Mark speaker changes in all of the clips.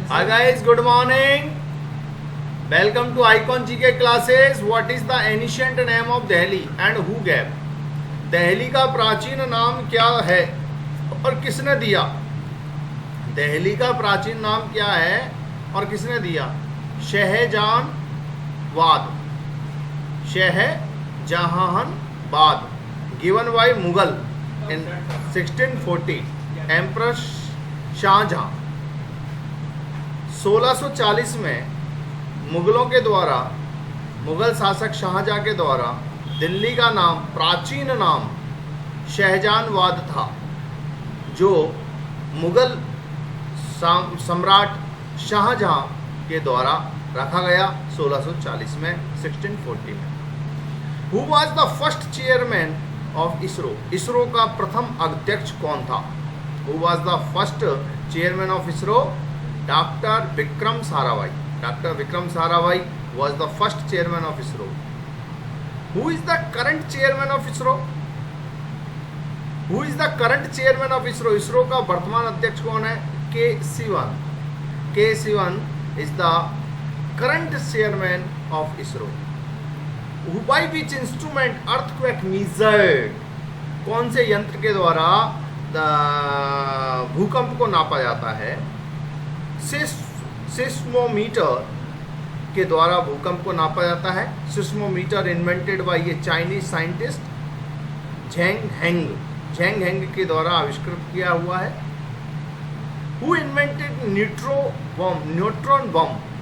Speaker 1: Hi guys, good morning. Welcome to Icon GK classes. What is the ancient name of Delhi and who gave? Delhi का प्राचीन नाम क्या है और किसने दिया? दिल्ली का प्राचीन नाम क्या है और किसने दिया? Shahjahanabad, Shahjahanabad, given by Mughal in 1640, emperor Shahjahan. 1640 में मुगलों के द्वारा, मुगल शासक शाहजहां के द्वारा दिल्ली का नाम, प्राचीन नाम शहजहानवाद था, जो मुगल सम्राट शाहजहां के द्वारा रखा गया 1640 में, 1640 में। Who was the first chairman of ISRO? ISRO का प्रथम अध्यक्ष कौन था? Who was the first chairman of ISRO? Doctor Vikram Sarabhai. Doctor Vikram Sarabhai was the first chairman of ISRO. Who is the current chairman of ISRO? Who is the current chairman of ISRO? ISRO का वर्तमान अध्यक्ष कौन है? के सिवन। के Sivan is the current chairman of ISRO. By which instrument earthquake measured? कौन से यंत्र के द्वारा भूकंप को नापा जाता है? सिस्मोमीटर के द्वारा भूकंप को नापा जाता है। सिस्मोमीटर इन्वेंटेड बाय ये Chinese scientist Zheng Heng, Zheng Heng के द्वारा आविष्कृत किया हुआ है। Who invented neutron bomb?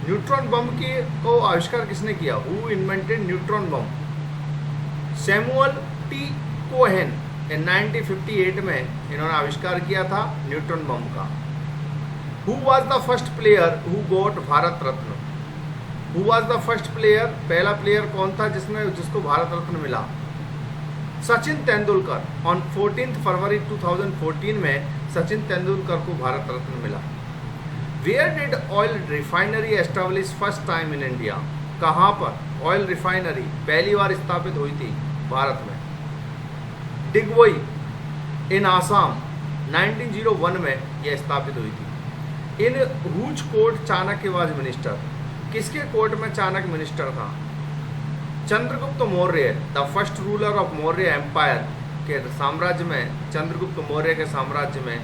Speaker 1: Neutron bomb की को आविष्कार किसने किया? Who invented neutron bomb? Samuel T Cohen in 1958 में इन्होंने आविष्कार किया था न्यूट्रॉन बम का। Who was the first player who got Bharat Ratna? Who was the first player? पहला प्लेयर कौन था जिसको भारत रत्न मिला? सचिन तेंदुलकर। ऑन 14 फरवरी 2014 में सचिन तेंदुलकर को भारत रत्न मिला। Where did oil refinery establish first time in India? कहाँ पर ऑयल रिफाइनरी पहली बार स्थापित हुई थी भारत में? डिगबोई इन आसाम 1901 में यह स्थापित हुई थी। In whose court Chanakya was minister? किसके कोर्ट में चाणक्य मिनिस्टर था? Chandragupta Maurya, the first ruler of Maurya empire के साम्राज्य में, चंद्रगुप्त मौर्य के साम्राज्य में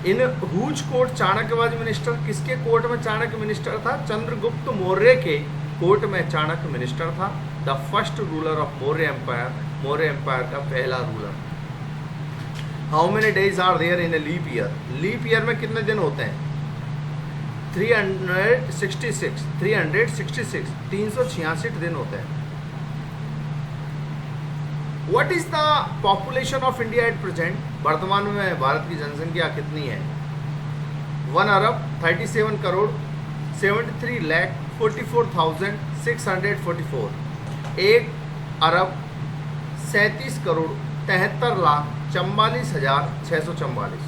Speaker 1: in whose court Chanakya was minister. किसके कोर्ट में चाणक्य मिनिस्टर था? चंद्रगुप्त मौर्य के कोर्ट में चाणक्य मिनिस्टर था। The first ruler of Maurya empire, Maurya empire का पहला ruler. How many days are there in a leap year? Leap year में कितने दिन होते हैं? 366 366 दिन होते हैं। What is the population of India at present? वर्तमान में भारत की जनसंख्या कितनी है? 1 अरब 37 करोड़ 73 लाख 44,644। 1 अरब 37 crore 73 lakh 44,644।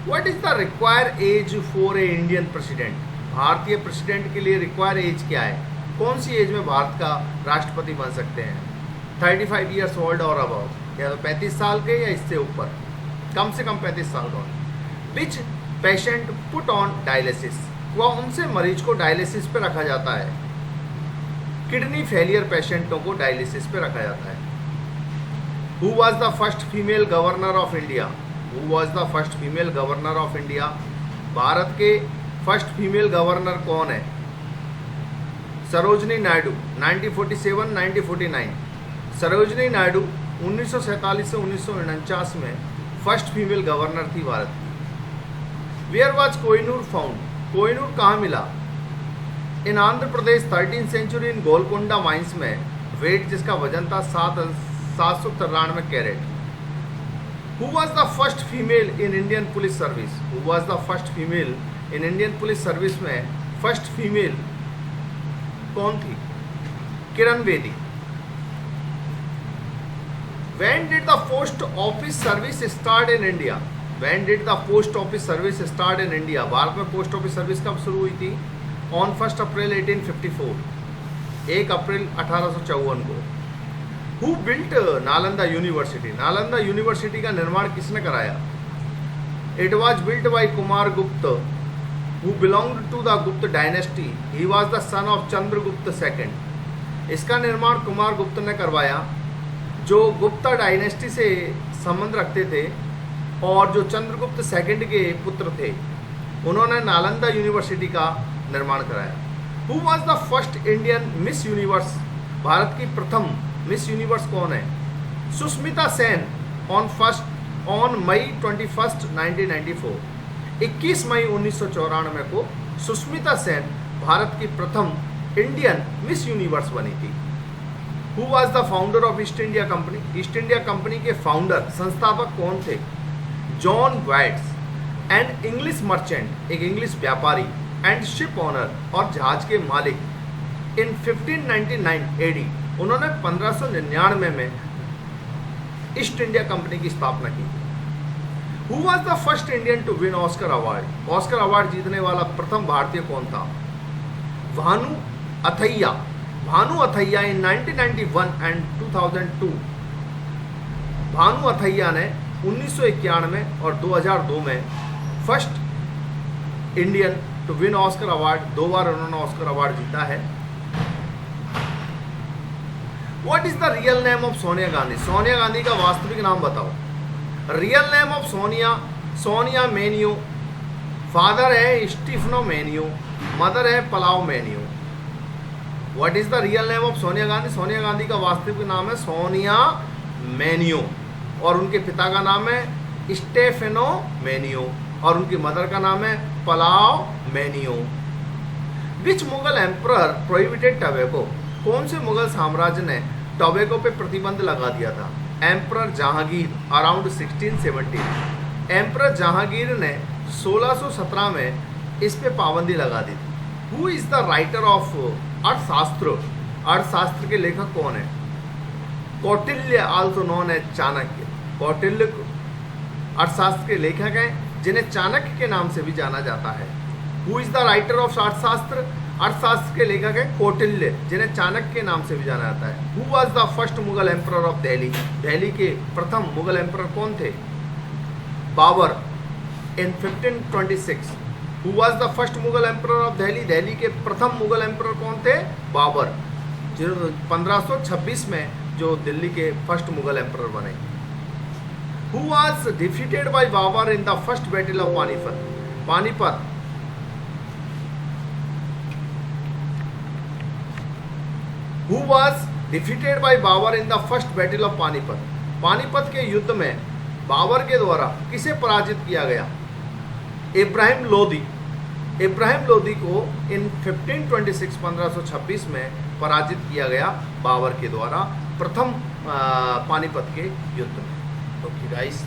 Speaker 1: What is the required age for a Indian president? भारतीय प्रेसिडेंट के लिए रिक्वायर एज क्या है? कौन सी एज में भारत का राष्ट्रपति बन सकते हैं? 35 ईयर्स ओल्ड और अबव, या तो 35 साल के या इससे ऊपर, कम से कम 35 साल का। विच पेशेंट पुट ऑन डायलिसिस? वह उनसे मरीज को डायलिसिस पे रखा जाता है। किडनी फेलियर पेशेंटों को डायलिसिस पे रखा जाता है। Who was the first female governor of India? Who was the first female governor of India? Bharat के फर्स्ट फीमेल गवर्नर कौन है? सरोजनी नायडू 1947 1949। सरोजनी नायडू 1947 से 1949 में फर्स्ट फीमेल गवर्नर थी भारत की। Where was Kohinoor found? Kohinoor कहाँ मिला? In Andhra Pradesh 13th century in Golconda mines में। वेट जिसका वजन था 793 carat. Who was the first female in Indian police service? Who was the first female in Indian police service में फर्स्ट फीमेल कौन थी? Kiran Bedi. When did the post office service start in India? When did the post office service start in India? Bharat में post office service कब शुरू हुई थी? On 1 अप्रैल 1854, 1 अप्रैल 1854 को। Who built Nalanda university? Nalanda university का निर्माण किसने कराया? It was built by Kumar गुप्त who belonged to the Gupta dynasty. He was the son of Chandragupta II. इसका निर्माण कुमार गुप्त ने करवाया, जो गुप्ता डायनेस्टी से संबंध रखते थे और जो चंद्रगुप्त सेकंड के पुत्र थे। उन्होंने नालंदा यूनिवर्सिटी का निर्माण कराया। Who was the first Indian Miss Universe? Bharat की प्रथम मिस यूनिवर्स कौन है? Sushmita Sen on May 21, 1994। 21 मई 1994 को सुष्मिता सेन भारत की प्रथम इंडियन मिस यूनिवर्स बनी थी। Who was the founder of East India Company? East India Company के फाउंडर संस्थापक कौन थे? John Watts, and English merchant, एक इंग्लिश व्यापारी, एंड शिप ओनर, और जहाज के मालिक। इन 1599 एडी उन्होंने 1599 में ईस्ट इंडिया कंपनी की स्थापना की। Who was the first Indian to win Oscar award? Oscar award जीतने वाला प्रथम भारतीय कौन था? भानु अथैया। Bhanu Athaiya in 1991 and 2002। भानु अथैया ने 1991 और 2002 में first Indian to win Oscar award, 2 बार उन्होंने ऑस्कर अवार्ड जीता है। What is the real name of Sonia Gandhi? Sonia Gandhi का वास्तविक नाम बताओ। Real name of Sonia, Sonia Maino. Father है स्टीफनो मेन्यू, मदर है Paola Maino. What is the real name of Sonia Gandhi? Sonia Gandhi का वास्तविक नाम है सोनिया मेन्यू, और उनके पिता का नाम है स्टेफेनो मेन्यू, और उनकी मदर का नाम है पलाव मेन्यू। विच मुगल एम्परर प्रोहिबिटेड टबैको? कौन से मुगल साम्राज्य ने टोबैको पे प्रतिबंध लगा दिया था? Emperor Jahangir around 1617। Emperor Jahangir ने 1617 में इस पे पाबंदी लगा दी थी। Who is the writer of Arthashastra? Arthashastra के लेखक कौन है? Kautilya, also known as Chanakya. Kautilya Arthashastra के लेखक हैं, जिन्हें चाणक्य के नाम से भी जाना जाता है। Who is the writer of Arthashastra? Arthashastra के लेखक हैं कौटिल्य, जिन्हें चाणक्य के नाम से भी जाना जाता है। Who was the first Mughal emperor of Delhi? Delhi के प्रथम मुगल एम्परर कौन थे? बाबर इन 1526। Who was the first Mughal emperor of Delhi? Delhi के प्रथम मुगल एम्परर कौन थे? बाबर, जो 1526 में जो दिल्ली के फर्स्ट मुगल एम्परर बने। Who was defeated by Babur in the first battle of Panipat? Panipat Who was defeated by Babur in the first battle of Panipat? Panipat के युद्ध में बाबर के द्वारा किसे पराजित किया गया? इब्राहिम लोदी। इब्राहिम लोदी को इन 1526 में पराजित किया गया बाबर के द्वारा प्रथम पानीपत के युद्ध में। Okay guys.